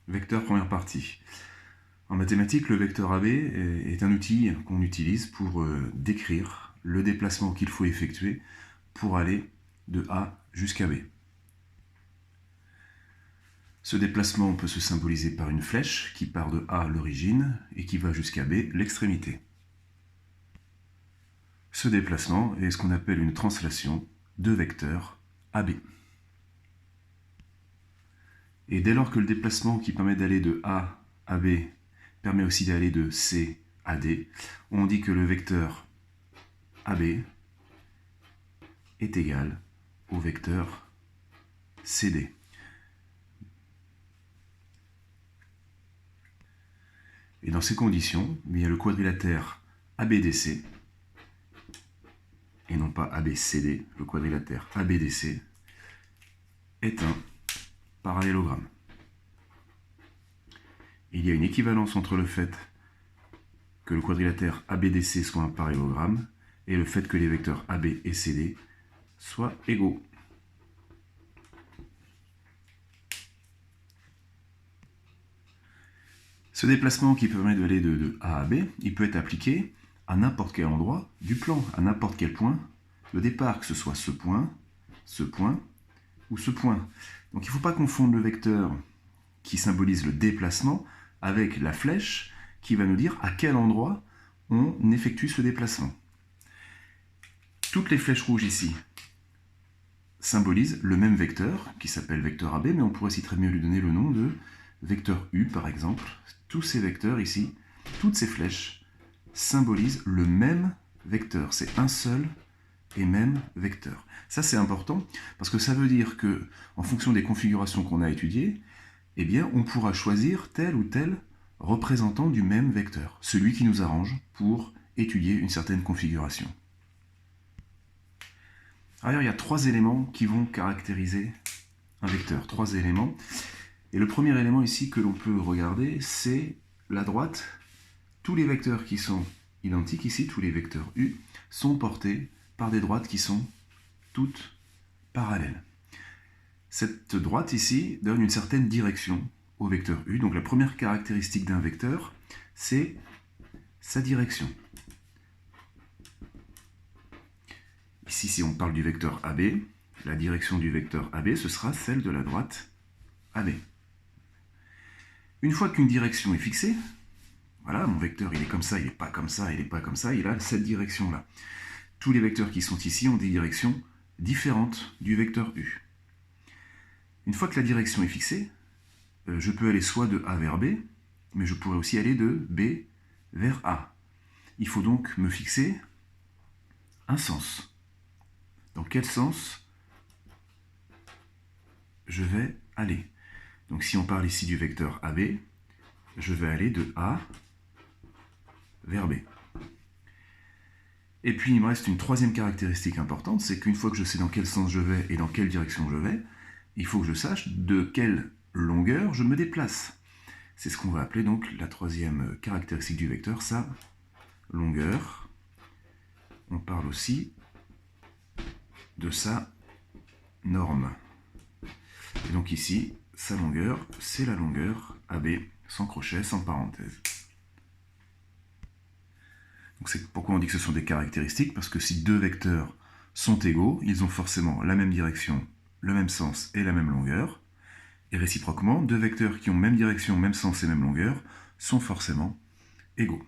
Vecteur première partie. En mathématiques, le vecteur AB est un outil qu'on utilise pour décrire le déplacement qu'il faut effectuer pour aller de A jusqu'à B. Ce déplacement peut se symboliser par une flèche qui part de A l'origine et qui va jusqu'à B l'extrémité. Ce déplacement est ce qu'on appelle une translation de vecteur AB. Et dès lors que le déplacement qui permet d'aller de A à B permet aussi d'aller de C à D, on dit que le vecteur AB est égal au vecteur CD. Et dans ces conditions, il y a le quadrilatère ABDC, et non pas ABCD, le quadrilatère ABDC est un parallélogramme. Il y a une équivalence entre le fait que le quadrilatère ABDC soit un parallélogramme et le fait que les vecteurs AB et CD soient égaux. Ce déplacement qui permet d'aller de A à B, il peut être appliqué à n'importe quel endroit du plan, à n'importe quel point de départ, que ce soit ce point ou ce point. Donc il ne faut pas confondre le vecteur qui symbolise le déplacement avec la flèche qui va nous dire à quel endroit on effectue ce déplacement. Toutes les flèches rouges ici symbolisent le même vecteur qui s'appelle vecteur AB, mais on pourrait aussi très bien lui donner le nom de vecteur U par exemple. Tous ces vecteurs ici, toutes ces flèches symbolisent le même vecteur. C'est un seul et même vecteur. Ça c'est important parce que ça veut dire que en fonction des configurations qu'on a étudiées, eh bien, on pourra choisir tel ou tel représentant du même vecteur, celui qui nous arrange pour étudier une certaine configuration. Alors, il y a trois éléments qui vont caractériser un vecteur, trois éléments. Et le premier élément ici que l'on peut regarder, c'est la droite. Tous les vecteurs qui sont identiques ici, tous les vecteurs U, sont portés par des droites qui sont toutes parallèles. Cette droite ici donne une certaine direction au vecteur U. Donc la première caractéristique d'un vecteur, c'est sa direction. Ici, si on parle du vecteur AB, la direction du vecteur AB, ce sera celle de la droite AB. Une fois qu'une direction est fixée, voilà, mon vecteur il est comme ça, il n'est pas comme ça, il n'est pas comme ça, il a cette direction-là. Tous les vecteurs qui sont ici ont des directions différentes du vecteur U. Une fois que la direction est fixée, je peux aller soit de A vers B, mais je pourrais aussi aller de B vers A. Il faut donc me fixer un sens. Dans quel sens je vais aller? Donc si on parle ici du vecteur AB, je vais aller de A vers B. Et puis il me reste une troisième caractéristique importante, c'est qu'une fois que je sais dans quel sens je vais et dans quelle direction je vais, il faut que je sache de quelle longueur je me déplace. C'est ce qu'on va appeler donc la troisième caractéristique du vecteur, sa longueur. On parle aussi de sa norme. Et donc ici, sa longueur, c'est la longueur AB, sans crochet, sans parenthèse. Donc c'est pourquoi on dit que ce sont des caractéristiques, parce que si deux vecteurs sont égaux, ils ont forcément la même direction, le même sens et la même longueur. Et réciproquement, deux vecteurs qui ont même direction, même sens et même longueur sont forcément égaux.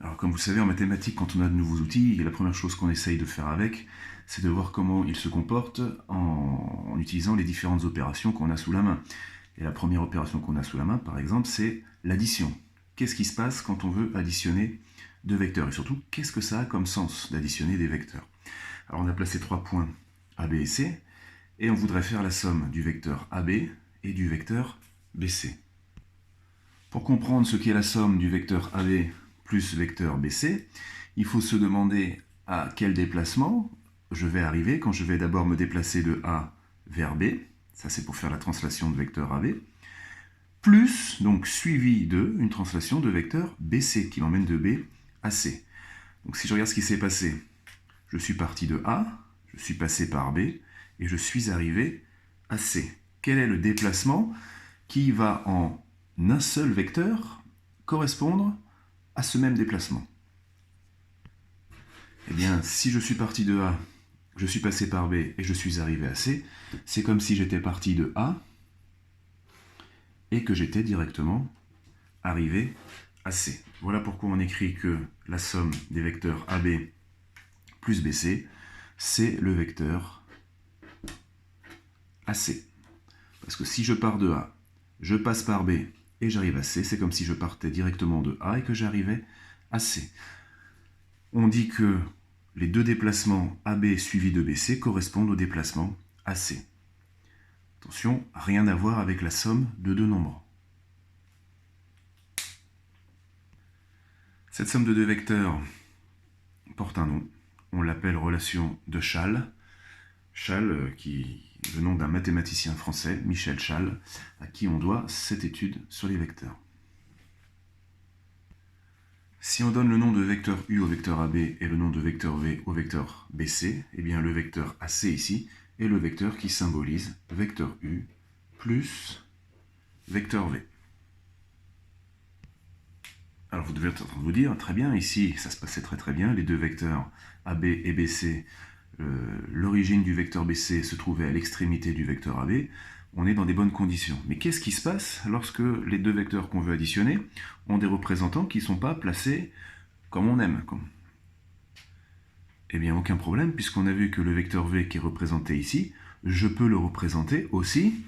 Alors comme vous le savez, en mathématiques, quand on a de nouveaux outils, la première chose qu'on essaye de faire avec, c'est de voir comment ils se comportent en utilisant les différentes opérations qu'on a sous la main. Et la première opération qu'on a sous la main, par exemple, c'est l'addition. Qu'est-ce qui se passe quand on veut additionner deux vecteurs? Et surtout, qu'est-ce que ça a comme sens d'additionner des vecteurs? Alors on a placé trois points A, B et C, et on voudrait faire la somme du vecteur AB et du vecteur BC. Pour comprendre ce qu'est la somme du vecteur AB plus vecteur BC, il faut se demander à quel déplacement je vais arriver quand je vais d'abord me déplacer de A vers B, ça c'est pour faire la translation de vecteur AB, plus, donc suivi de, une translation de vecteur BC qui m'emmène de B à C. Donc si je regarde ce qui s'est passé, je suis parti de A, je suis passé par B, et je suis arrivé à C. quel est le déplacement qui va en un seul vecteur correspondre à ce même déplacement. Eh bien, si je suis parti de A, je suis passé par B et je suis arrivé à C, c'est comme si j'étais parti de A et que j'étais directement arrivé à C. Voilà pourquoi on écrit que la somme des vecteurs AB plus BC, c'est le vecteur AC. Parce que si je pars de A, je passe par B et j'arrive à C, c'est comme si je partais directement de A et que j'arrivais à C. On dit que les deux déplacements AB suivis de BC correspondent au déplacement AC. Attention, rien à voir avec la somme de deux nombres. Cette somme de deux vecteurs porte un nom. On l'appelle relation de Chasles. Chasles, qui est le nom d'un mathématicien français, Michel Chasles, à qui on doit cette étude sur les vecteurs. Si on donne le nom de vecteur U au vecteur AB et le nom de vecteur V au vecteur BC, eh bien le vecteur AC ici est le vecteur qui symbolise vecteur U plus vecteur V. Alors vous devez être en train de vous dire, très bien, ici ça se passait très bien, les deux vecteurs AB et BC, l'origine du vecteur BC se trouvait à l'extrémité du vecteur AB, on est dans des bonnes conditions. Mais qu'est-ce qui se passe lorsque les deux vecteurs qu'on veut additionner ont des représentants qui ne sont pas placés comme on aime? Eh bien, aucun problème, puisqu'on a vu que le vecteur V qui est représenté ici, je peux le représenter aussi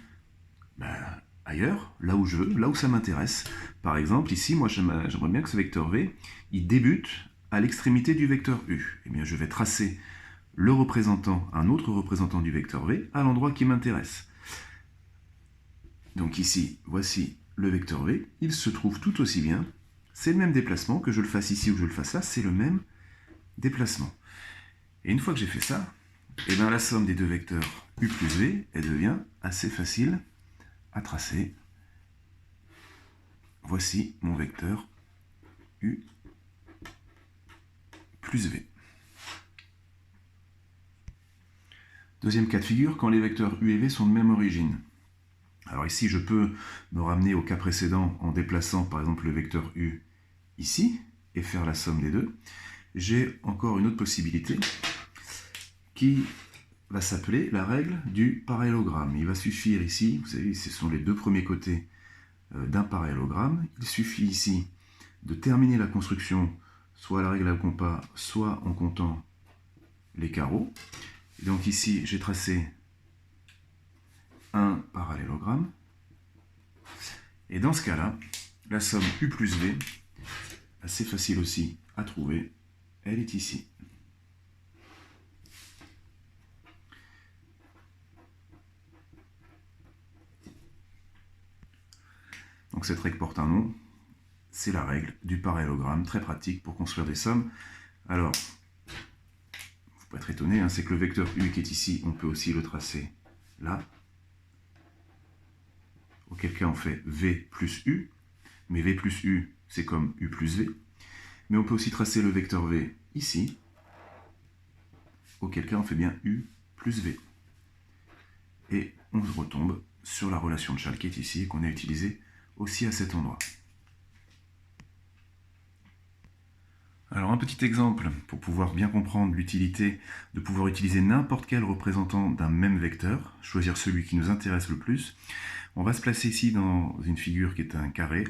ailleurs, là où je veux, là où ça m'intéresse. Par exemple, ici, moi j'aimerais bien que ce vecteur V, il débute à l'extrémité du vecteur U. Eh bien, je vais tracer le représentant, un autre représentant du vecteur V, à l'endroit qui m'intéresse. Donc ici, voici le vecteur V, il se trouve tout aussi bien, c'est le même déplacement, que je le fasse ici ou que je le fasse là, c'est le même déplacement. Et une fois que j'ai fait ça, eh bien la somme des deux vecteurs U plus V, elle devient assez facile à tracer. Voici mon vecteur U plus V. Deuxième cas de figure, quand les vecteurs U et V sont de même origine. Alors ici, je peux me ramener au cas précédent en déplaçant par exemple le vecteur U ici et faire la somme des deux. J'ai encore une autre possibilité qui va s'appeler la règle du parallélogramme. Il va suffire ici, vous savez, ce sont les deux premiers côtés d'un parallélogramme. Il suffit ici de terminer la construction soit à la règle à compas, soit en comptant les carreaux. Et donc ici, j'ai tracé un parallélogramme. Et dans ce cas-là, la somme U plus V, assez facile aussi à trouver, elle est ici. Donc cette règle porte un nom, c'est la règle du parallélogramme, très pratique pour construire des sommes. Alors, vous pouvez être étonné, hein, c'est que le vecteur U qui est ici, on peut aussi le tracer là. Auquel cas on fait V plus U, mais V plus U, c'est comme U plus V. Mais on peut aussi tracer le vecteur V ici, auquel cas on fait bien U plus V. Et on retombe sur la relation de Chasles qui est ici et qu'on a utilisée aussi à cet endroit. Alors un petit exemple pour pouvoir bien comprendre l'utilité de pouvoir utiliser n'importe quel représentant d'un même vecteur, choisir celui qui nous intéresse le plus. On va se placer ici dans une figure qui est un carré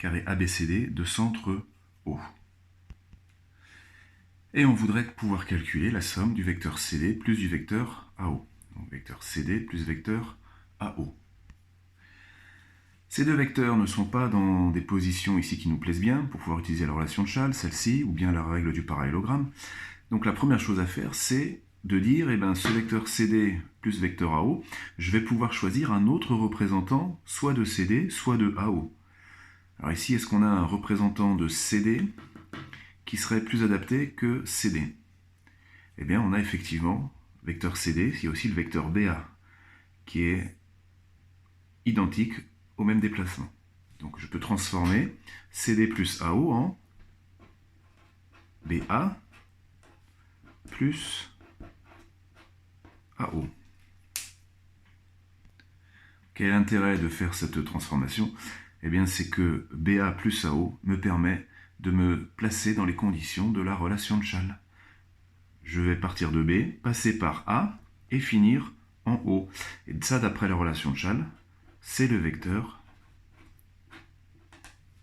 ABCD de centre O. Et on voudrait pouvoir calculer la somme du vecteur CD plus du vecteur AO. Donc vecteur CD plus vecteur AO. Ces deux vecteurs ne sont pas dans des positions ici qui nous plaisent bien pour pouvoir utiliser la relation de Chasles, celle-ci, ou bien la règle du parallélogramme. Donc la première chose à faire, c'est de dire, ce vecteur CD plus vecteur AO, je vais pouvoir choisir un autre représentant, soit de CD, soit de AO. Alors ici, est-ce qu'on a un représentant de CD qui serait plus adapté que CD? Eh bien, on a effectivement vecteur CD, il y a aussi le vecteur BA, qui est identique au même déplacement. Donc je peux transformer CD plus AO en BA plus AO. Quel est l'intérêt de faire cette transformation? Eh bien, c'est que BA plus AO me permet de me placer dans les conditions de la relation de Schall. Je vais partir de B, passer par A et finir en O. Et ça, d'après la relation de Schall, c'est le vecteur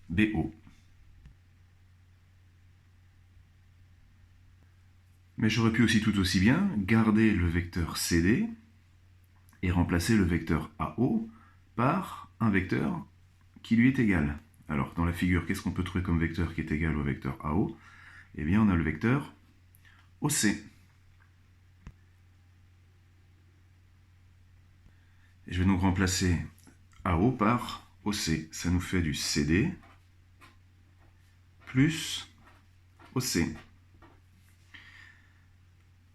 BO. Mais j'aurais pu aussi tout aussi bien garder le vecteur CD et remplacer le vecteur AO par un vecteur qui lui est égal. Alors, dans la figure, qu'est-ce qu'on peut trouver comme vecteur qui est égal au vecteur AO? Eh bien, on a le vecteur OC. Et je vais donc remplacer AO par OC. Ça nous fait du CD plus OC.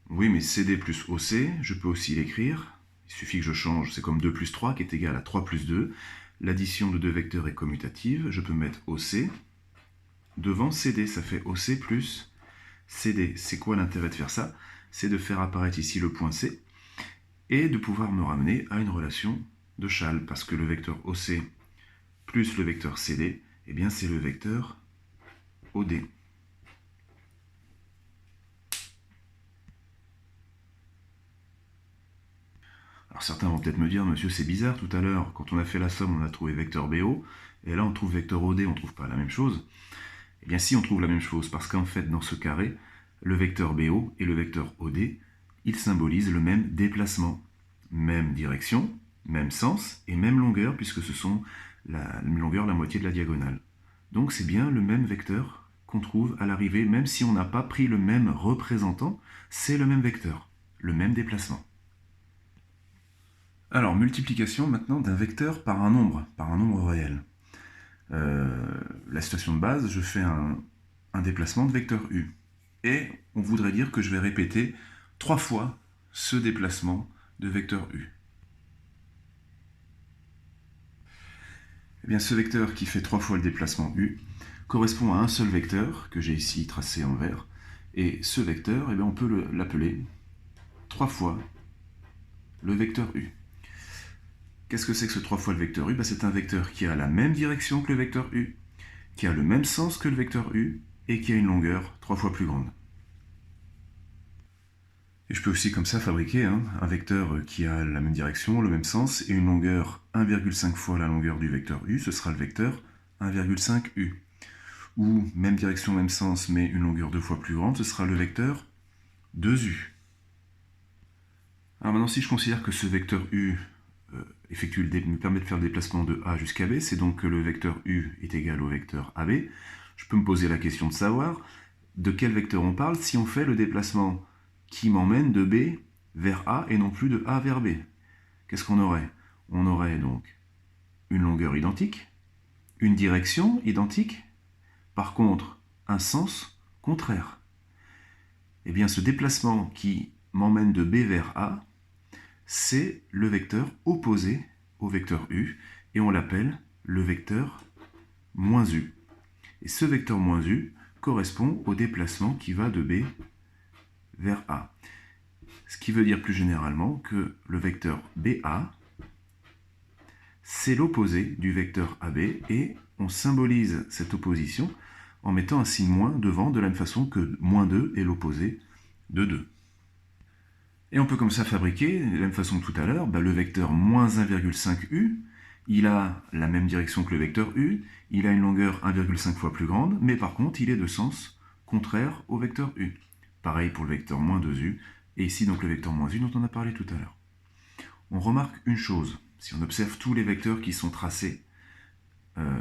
Oui, mais CD plus OC, je peux aussi l'écrire. Il suffit que je change, c'est comme 2 plus 3 qui est égal à 3 plus 2. L'addition de deux vecteurs est commutative. Je peux mettre OC devant CD, ça fait OC plus CD. C'est quoi l'intérêt de faire ça? C'est de faire apparaître ici le point C et de pouvoir me ramener à une relation de Schall, parce que le vecteur OC plus le vecteur CD, eh bien c'est le vecteur OD. Alors certains vont peut-être me dire, monsieur, c'est bizarre, tout à l'heure, quand on a fait la somme, on a trouvé vecteur BO, et là on trouve vecteur OD, on ne trouve pas la même chose. Eh bien si, on trouve la même chose, parce qu'en fait, dans ce carré, le vecteur BO et le vecteur OD, ils symbolisent le même déplacement. Même direction, même sens, et même longueur, puisque ce sont la longueur, la moitié de la diagonale. Donc c'est bien le même vecteur qu'on trouve à l'arrivée, même si on n'a pas pris le même représentant, c'est le même vecteur, le même déplacement. Alors, multiplication maintenant d'un vecteur par un nombre réel. La situation de base, je fais un déplacement de vecteur U. Et on voudrait dire que je vais répéter 3 fois ce déplacement de vecteur U. Eh bien, ce vecteur qui fait 3 fois le déplacement U correspond à un seul vecteur que j'ai ici tracé en vert. Et ce vecteur, eh bien, on peut l'appeler 3 fois le vecteur U. Qu'est-ce que c'est que ce 3 fois le vecteur U? C'est un vecteur qui a la même direction que le vecteur U, qui a le même sens que le vecteur U, et qui a une longueur 3 fois plus grande. Et je peux aussi comme ça fabriquer un vecteur qui a la même direction, le même sens, et une longueur 1,5 fois la longueur du vecteur U, ce sera le vecteur 1,5U. Ou même direction, même sens, mais une longueur 2 fois plus grande, ce sera le vecteur 2U. Alors maintenant, si je considère que ce vecteur U me permet de faire le déplacement de A jusqu'à B, c'est donc que le vecteur U est égal au vecteur AB, je peux me poser la question de savoir de quel vecteur on parle si on fait le déplacement qui m'emmène de B vers A et non plus de A vers B. Qu'est-ce qu'on aurait? On aurait donc une longueur identique, une direction identique, par contre un sens contraire. Eh bien ce déplacement qui m'emmène de B vers A, c'est le vecteur opposé au vecteur U, et on l'appelle le vecteur moins U. Et ce vecteur moins U correspond au déplacement qui va de B vers A. Ce qui veut dire plus généralement que le vecteur BA, c'est l'opposé du vecteur AB, et on symbolise cette opposition en mettant un signe moins devant, de la même façon que moins 2 est l'opposé de 2. Et on peut comme ça fabriquer, de la même façon que tout à l'heure, le vecteur moins 1,5U, il a la même direction que le vecteur U, il a une longueur 1,5 fois plus grande, mais par contre il est de sens contraire au vecteur U. Pareil pour le vecteur moins 2U, et ici donc le vecteur moins U dont on a parlé tout à l'heure. On remarque une chose, si on observe tous les vecteurs qui sont tracés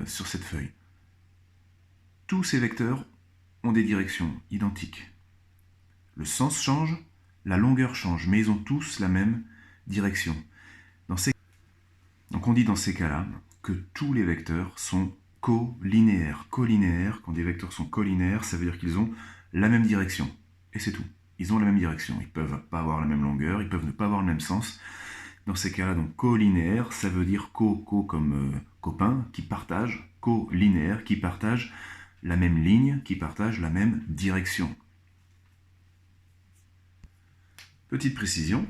sur cette feuille. Tous ces vecteurs ont des directions identiques. Le sens change, la longueur change, mais ils ont tous la même direction. Donc on dit dans ces cas-là que tous les vecteurs sont collinéaires. Collinéaires, quand des vecteurs sont collinéaires, ça veut dire qu'ils ont la même direction. Et c'est tout. Ils ont la même direction. Ils ne peuvent pas avoir la même longueur, ils peuvent ne pas avoir le même sens. Dans ces cas-là, donc collinéaire, ça veut dire co comme copain, qui partage, collinéaire, qui partage la même ligne, qui partage la même direction. Petite précision,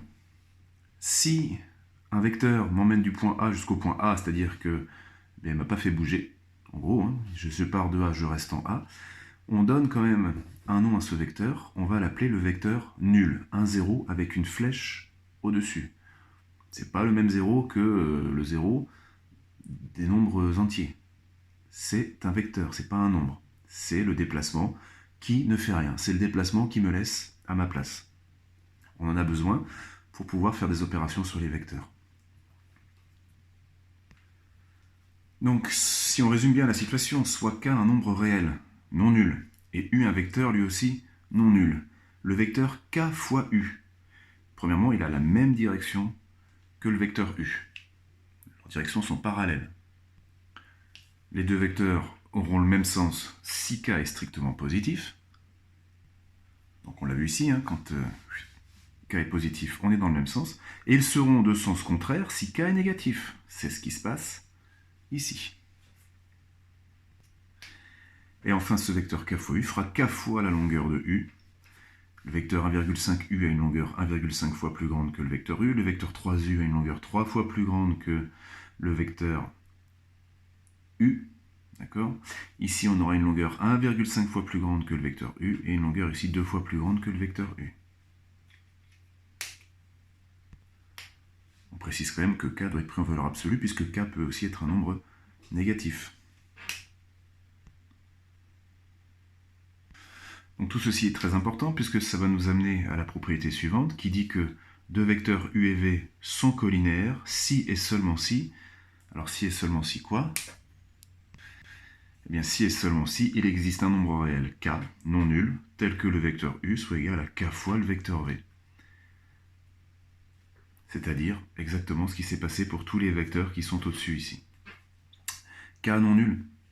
si un vecteur m'emmène du point A jusqu'au point A, c'est-à-dire que il ne m'a pas fait bouger. En gros, hein, je pars de A, je reste en A. On donne quand même un nom à ce vecteur. On va l'appeler le vecteur nul. Un 0 avec une flèche au-dessus. C'est pas le même 0 que le 0 des nombres entiers. C'est un vecteur, c'est pas un nombre. C'est le déplacement qui ne fait rien. C'est le déplacement qui me laisse à ma place. On en a besoin pour pouvoir faire des opérations sur les vecteurs. Donc, si on résume bien la situation, soit k un nombre réel, non nul, et u un vecteur lui aussi non nul. Le vecteur k fois u. Premièrement, il a la même direction que le vecteur u. Leurs directions sont parallèles. Les deux vecteurs auront le même sens si k est strictement positif. Donc on l'a vu ici, hein, quand k est positif, on est dans le même sens. Et ils seront de sens contraire si k est négatif. C'est ce qui se passe ici. Et enfin, ce vecteur k fois u fera k fois la longueur de u. Le vecteur 1,5u a une longueur 1,5 fois plus grande que le vecteur u. Le vecteur 3u a une longueur 3 fois plus grande que le vecteur u. D'accord ? Ici, on aura une longueur 1,5 fois plus grande que le vecteur u et une longueur ici 2 fois plus grande que le vecteur u. On précise quand même que k doit être pris en valeur absolue puisque k peut aussi être un nombre négatif. Donc tout ceci est très important puisque ça va nous amener à la propriété suivante qui dit que deux vecteurs u et v sont collinaires si et seulement si. Alors si et seulement si quoi ? Eh bien si et seulement si il existe un nombre réel k non nul tel que le vecteur u soit égal à k fois le vecteur v. C'est-à-dire exactement ce qui s'est passé pour tous les vecteurs qui sont au-dessus ici. K non nul,